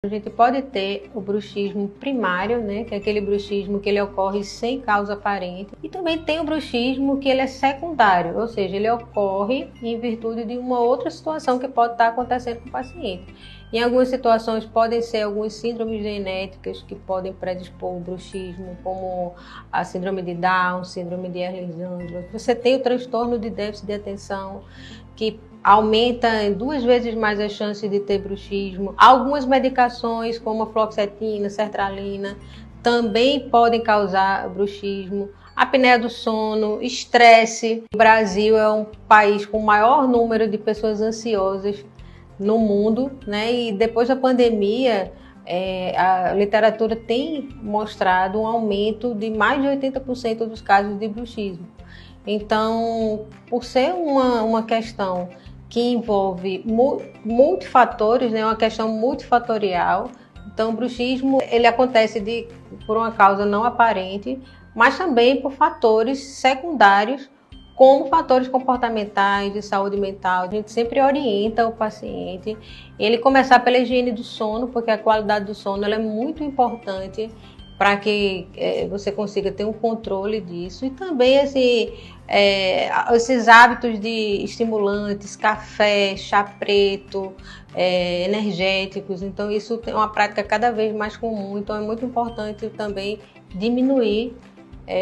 A gente pode ter o bruxismo primário, né, que é aquele bruxismo que ele ocorre sem causa aparente, e também tem o bruxismo que ele é secundário, ou seja, ele ocorre em virtude de uma outra situação que pode estar acontecendo com o paciente. Em algumas situações podem ser algumas síndromes genéticas que podem predispor o bruxismo, como a síndrome de Down, síndrome de Ehlers-Danlos. Você tem o transtorno de déficit de atenção, que aumenta em 2 vezes mais a chance de ter bruxismo. Algumas medicações, como a fluoxetina, sertralina, também podem causar bruxismo. A apneia do sono, estresse. O Brasil é um país com o maior número de pessoas ansiosas no mundo, né? E depois da pandemia, a literatura tem mostrado um aumento de mais de 80% dos casos de bruxismo. Então, por ser uma questão que envolve multifatores, né, uma questão multifatorial, então o bruxismo ele acontece por uma causa não aparente, mas também por fatores secundários, como fatores comportamentais, de saúde mental. A gente sempre orienta o paciente ele começar pela higiene do sono, porque a qualidade do sono ela é muito importante para que você consiga ter um controle disso. E também esses hábitos de estimulantes, café, chá preto, energéticos. Então isso é uma prática cada vez mais comum, então é muito importante também diminuir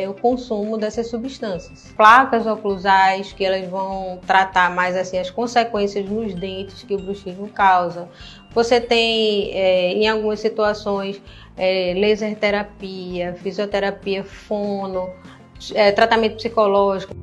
o consumo dessas substâncias. Placas oclusais, que elas vão tratar mais assim as consequências nos dentes que o bruxismo causa. Você tem, em algumas situações, laser terapia, fisioterapia fono, tratamento psicológico.